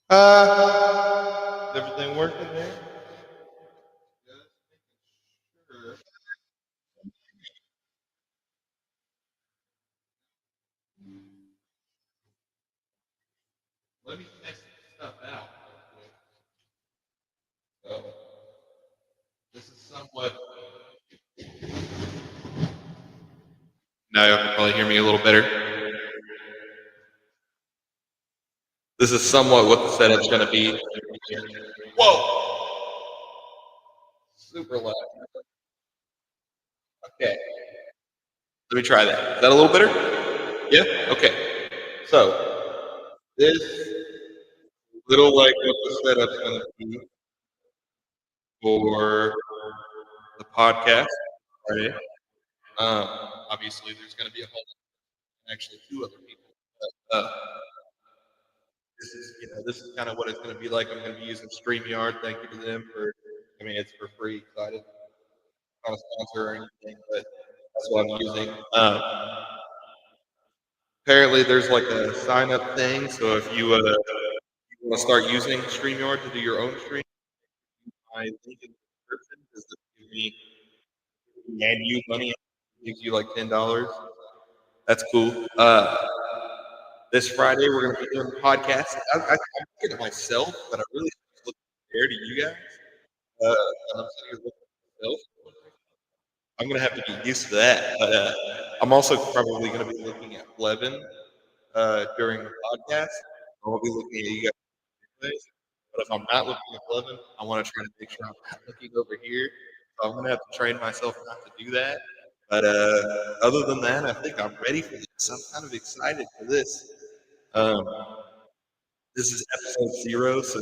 Is everything working there? Just making sure. Let me test stuff out real quick. So, this is somewhat. Now you can probably hear me a little better. This is somewhat what the setup's going to be. Whoa! Super loud. Okay, let me try that. Is that a little better? Yeah? Okay. So, this little like what the setup's going to be for the podcast. Right? Um, Obviously, there's going to be a whole actually two other people. But, this is kind of what it's going to be like. I'm going to be using StreamYard. Thank you to them for. I mean, it's for free. So I didn't want to sponsor or anything, but that's what I'm using. Apparently, there's like a sign up thing. So if you want to start using StreamYard to do your own stream, my link in the description is to give me and you money. Gives you like $10. That's cool. This Friday we're gonna be doing a podcast. I'm looking at myself, but I really look compared to you guys. And I'm sitting here looking at myself. I'm gonna have to get used to that. But I'm also probably gonna be looking at Levin during the podcast. I won't be looking at you guys anyways. But if I'm not looking at Levin, I want to try to make sure I'm not looking over here. So I'm gonna have to train myself not to do that. But other than that, I think I'm ready for this. I'm kind of excited for this. Um, this is episode 0, so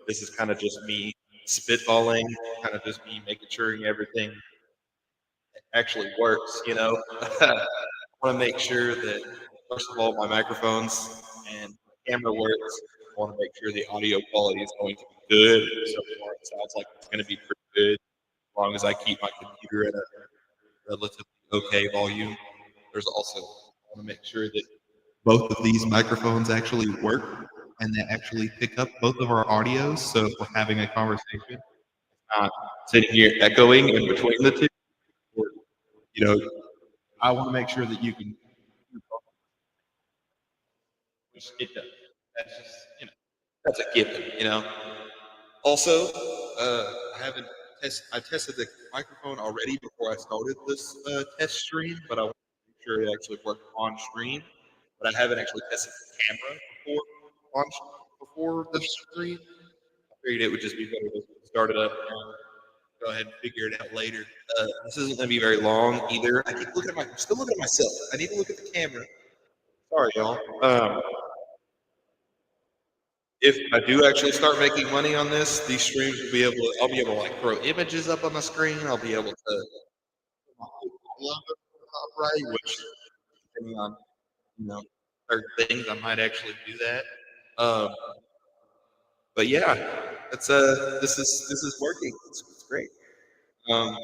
this is kind of just me spitballing, kind of just me making sure everything actually works. I want to make sure that first of all my microphones and camera works. I want to make sure the audio quality is going to be good. So far, it sounds like it's going to be pretty good as long as I keep my computer at a relatively okay volume. There's also I want to make sure that both of these microphones actually work and they actually pick up both of our audios. So if we're having a conversation, not sitting here echoing in between the two. Or, you know, I want to make sure that you can, which it does. That's just, that's a given. Also, I haven't I tested the microphone already before I started this test stream, but I want to make sure it actually worked on stream. But I haven't actually tested the camera before the stream. I figured it would just be better to start it up and go ahead and figure it out later. This isn't going to be very long either. I keep looking at I'm still looking at myself. I need to look at the camera. Sorry, y'all. If I do actually start making money on this, these streams will be able to, I'll be able to like throw images up on the screen. I'll be able to put my whole logo up right, which depending on, you know, certain things, I might actually do that. But yeah, that's this is working. It's great. Um,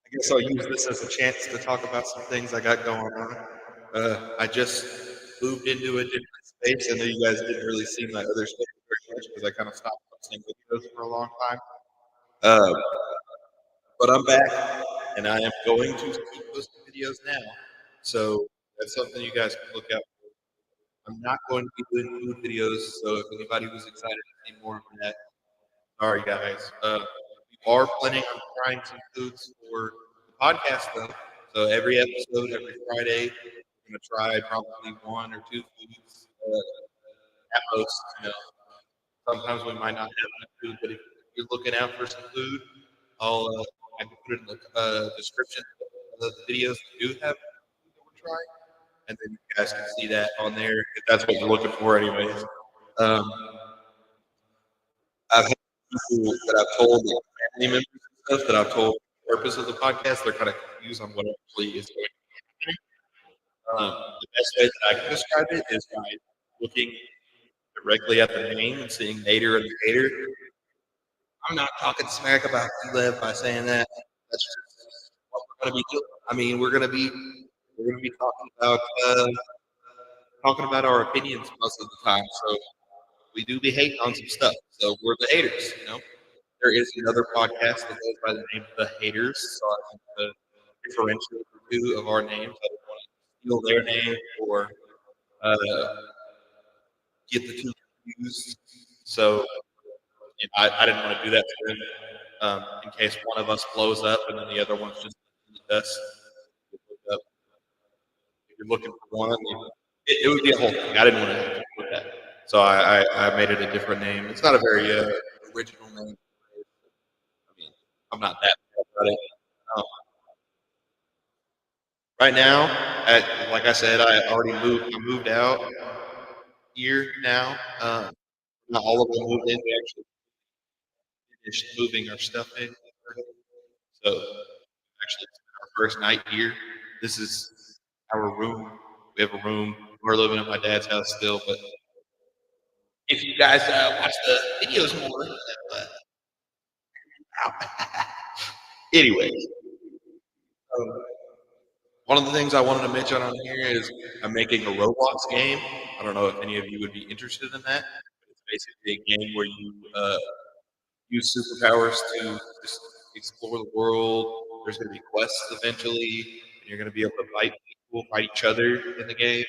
I guess I'll use this as a chance to talk about some things I got going on. I just moved into a different space. I know you guys didn't really see my other space very much because I kind of stopped posting videos for a long time. Uh, but I'm back, and I am going to keep posting videos now. So that's something you guys can look out for. I'm not going to be doing food videos, so if anybody was excited to see more of that, sorry guys. We are planning on trying some foods for the podcast though. So every episode, every Friday, we're gonna try probably one or two foods at most. Sometimes we might not have enough food, but if you're looking out for some food, I'll I can put it in the description of the videos we do have that we're trying, and then you guys can see that on there if that's what you're looking for, anyways. Um, I've had people that I've told, like family members and stuff, that I've told the purpose of the podcast. They're kind of confused on what actually is going on. The best way that I can describe it is by looking directly at the name and seeing Nader and the Hater. I'm not talking smack about Lev by saying that. That's just what we're going to be doing. I mean, we're going to be talking about talking about our opinions most of the time. So we do be hating on some stuff. So we're the haters, you know. There is another podcast that goes by the name of the Haterz. So I think to differentiate the two of our names, I don't want to steal their name or uh, get the two confused. So I didn't want to do that to them in case one of us blows up and then the other one's just us. If you're looking for one, it would be a whole thing. I didn't want to have to do that. So I made it a different name. It's not a very original name. I mean, I'm not that bad about it. Um, right now, like I said, I already moved. I moved out here now. Not all of them moved in. We actually finished moving our stuff in. So actually, it's been our first night here. This is our room. We have a room. We're living at my dad's house still, but if you guys watch the videos more, anyway, um, one of the things I wanted to mention on here is I'm making a Roblox game. I don't know if any of you would be interested in that. It's basically a game where you use superpowers to just explore the world. There's going to be quests eventually, and you're going to be able to fight people, fight each other in the game,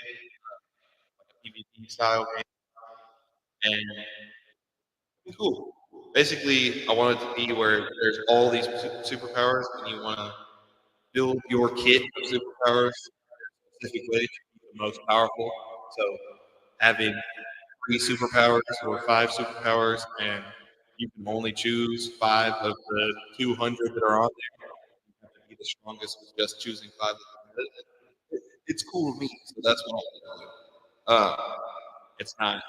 like a PvP style game, and it's cool. Basically, I want it to be where there's all these superpowers, and you want to build your kit of superpowers specifically to be the most powerful. So having 3 superpowers or 5 superpowers, and you can only choose 5 of the 200 that are on there. You have to be the strongest with just choosing 5 of them. It's cool to me, so that's what I'm doing. It's not.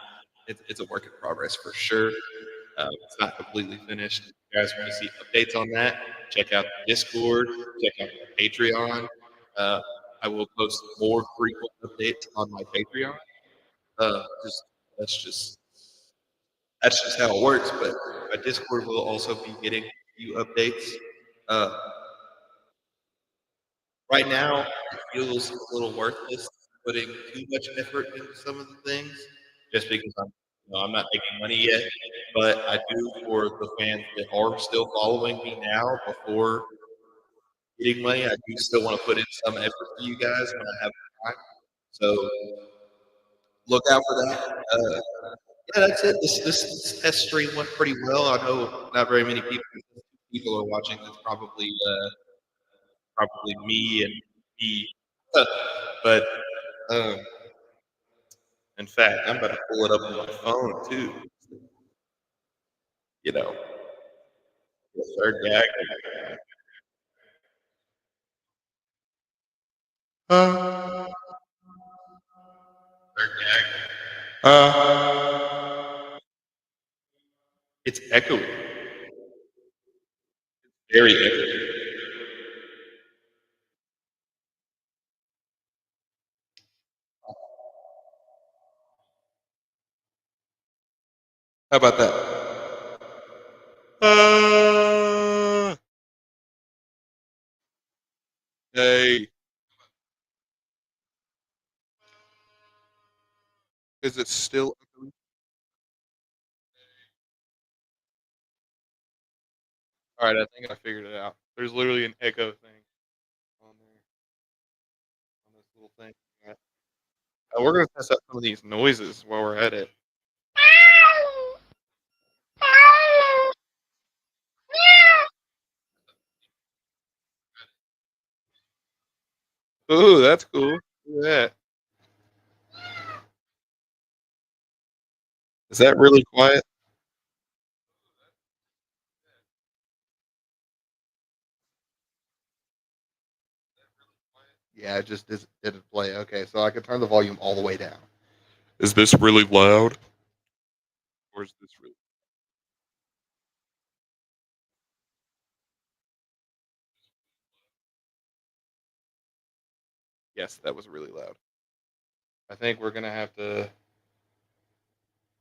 It's a work in progress for sure. It's not completely finished. If you guys want to see updates on that, check out the Discord, check out the Patreon. Uh, I will post more frequent updates on my Patreon. Just that's just that's just how it works. But my Discord will also be getting a few updates. Uh, right now, it feels a little worthless putting too much effort into some of the things, just because I'm not making money yet. But I do for the fans that are still following me now before getting money. I do still want to put in some effort for you guys when I have time. So look out for that. Yeah, that's it. This test stream went pretty well. I know not very many people are watching. It's probably me and me. But um, in fact, I'm about to pull it up on my phone too. You know, the third gag. Uh, third gag. It's echoing. Very echoey. How about that? Uh, hey, is it still echoing? All right, I think I figured it out. There's literally an echo thing on there on this little thing. Yeah. We're gonna test out some of these noises while we're at it. Ooh, that's cool. Look at that. Is that really quiet? Yeah, it just didn't play. Okay, so I can turn the volume all the way down. Is this really loud? Or is this really? Yes, that was really loud. I think we're gonna have to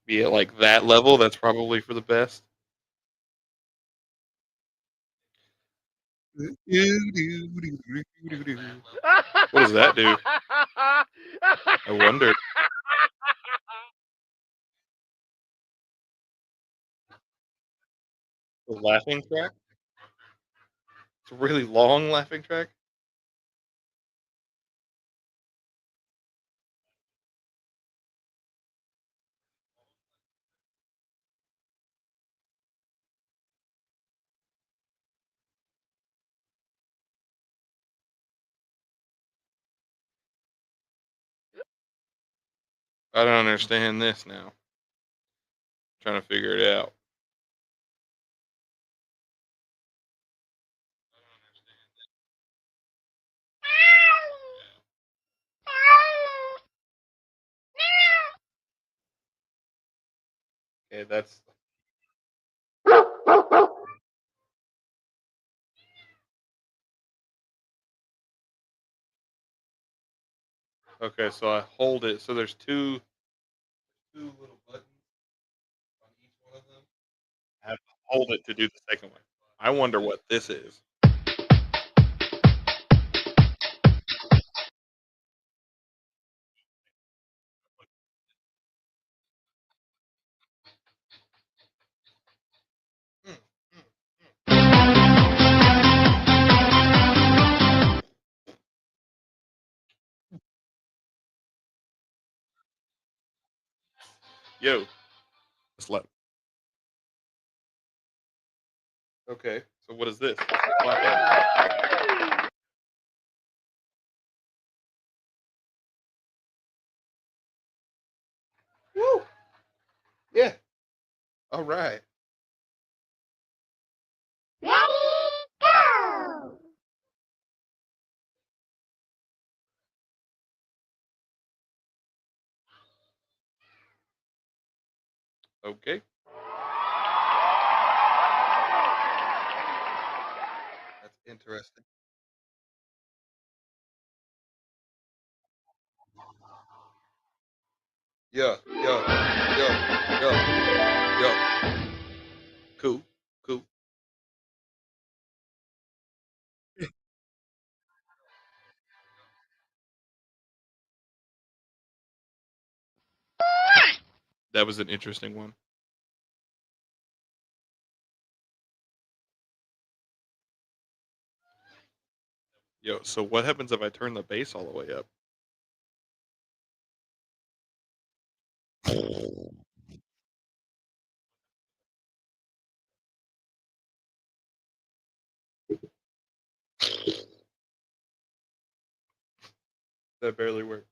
be at like that level. That's probably for the best. What does that do? I wonder. The laughing track? It's a really long laughing track? I don't understand this now. Trying to figure it out. Okay, that's okay, so I hold it. So there's two little buttons on each one of them. I have to hold it to do the second one. I wonder what this is. Mm, mm, Yo, slow. Okay, so what is this? Woo! Yeah. All right. Okay. That's interesting. Yeah, yeah, yeah, yeah, yeah. Cool, cool. That was an interesting one. Yo, so what happens if I turn the bass all the way up? That barely worked.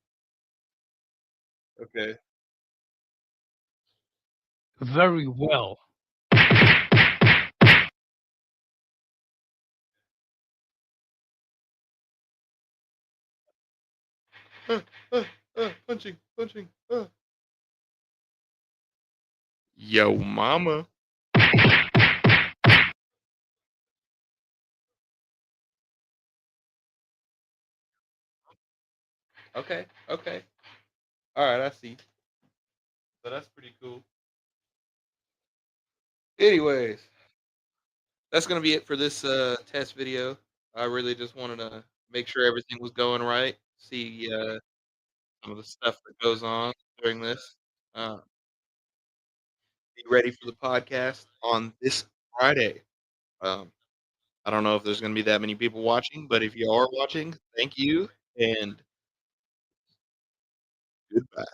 Okay. Very well. Uh, punching, punching. Yo, mama. Okay, okay. All right, I see. So that's pretty cool. Anyways, that's gonna be it for this test video. I really just wanted to make sure everything was going right. See some of the stuff that goes on during this. Uh, be ready for the podcast on this Friday. Um, I don't know if there's gonna be that many people watching, but if you are watching, thank you and goodbye.